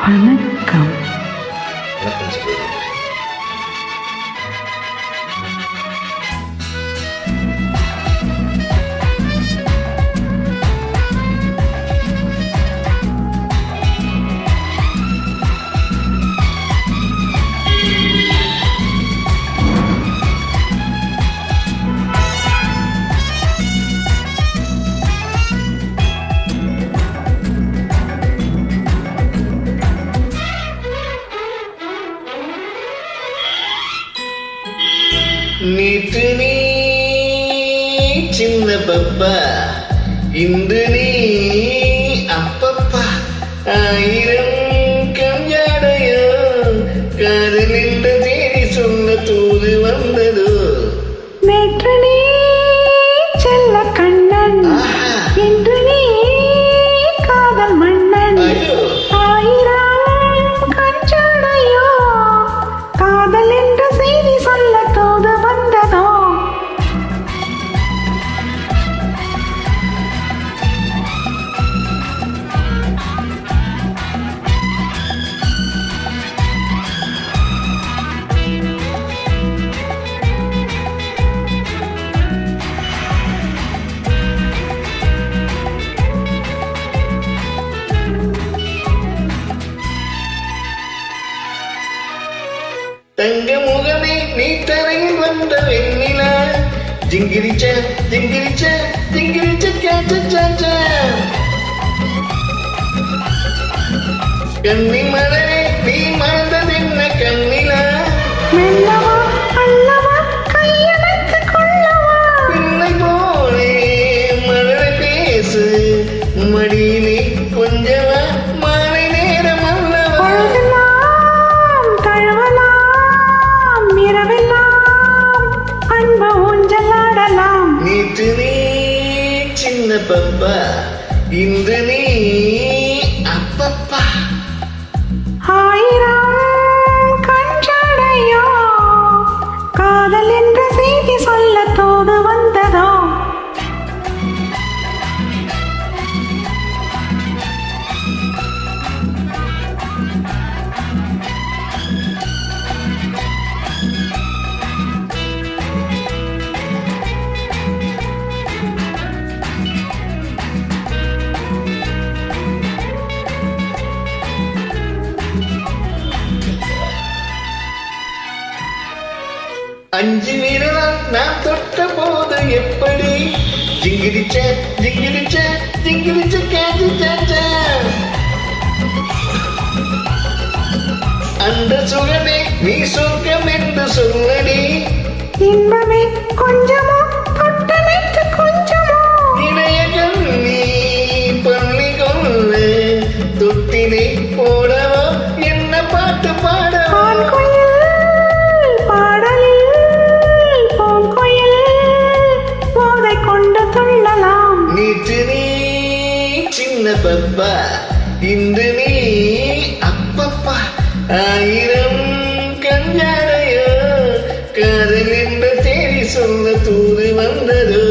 வணக்கம். வணக்கம் சொல்லுங்க. நேற்று நீ சின்ன பப்பா, இன்று நீ அப்பப்பா. ஆயிரம் கஞ்சாடையோ காதல் என்ற தேடி சொன்ன தூது வந்ததோ. நேற்று நீ செல்ல கண்ணன், இன்று நீ காதல் மன்னன். ஐயோ, ஆயிரம் கஞ்சாடையோ காதல் என்ற செய்தி சொல்ல தூது வந்ததோ. தங்க முகமே நீ தரையில் வந்த வெண்ணிலா. ஜிங்கிரிச்ச ஜிங்கிரிச்ச ஜிங்கிரிச்ச கேச்ச. கண்ணி மலரே நீ மறந்ததென்ன கண்ணிலா. மெல்லவா அல்லவா கையணைத்து கொள்ளவா. பிள்ளை போலே மலரை பேசு, மடியிலே கொஞ்சவா. மாலை நேரம் அல்லவா. பொழுதெல்லாம் தழுவலாம், இரவெல்லாம் அன்பு ஊஞ்சலாடலாம். நேற்று நீ சின்ன பப்பா, இன்று நீ அப்பப்பா. ஆயிரம் கஞ்சாடையோ காதல் என்ற செய்தி சொல்ல தோது வந்ததோ. அஞ்சு விரலால் நான் தொட்ட போது எப்படி. ஜிங்கிரிச்ச ஜிங்கிரிச்ச ஜிங்கிரிச்ச கேச்ச. அந்த சுகமே நீ சொர்க்கம் என்று சொல்லடி. இன்பமே கொஞ்சமோ தொட்டனைத்து கொஞ்சமோ. இணைய கண்ணி பள்ளி கொள்ள தொட்டினை போடவோ, என்ன பாட்டு பாடவோ. ஆண்குயில் பாடலில் பூங்குயில் போதை கொண்டு துள்ளலாம். நேற்று நீ சின்ன பப்பா, இன்று நீ அப்பப்பா. ஆயிரம் கஞ்சாடையோ காதல் என்ற தேடி சொல்ல தூது வந்ததோ.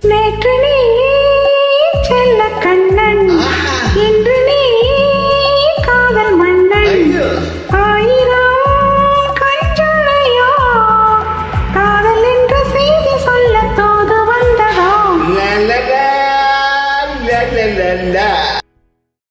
நேற்று நீ செல்ல கண்ணன், இன்று நீ காதல் மன்னன். ஐயோ, ஆயிரம் கஞ்சாடையோ காதல் என்ற செய்தி சொல்ல தோது வந்ததோ. லா லா லா லா லா லா.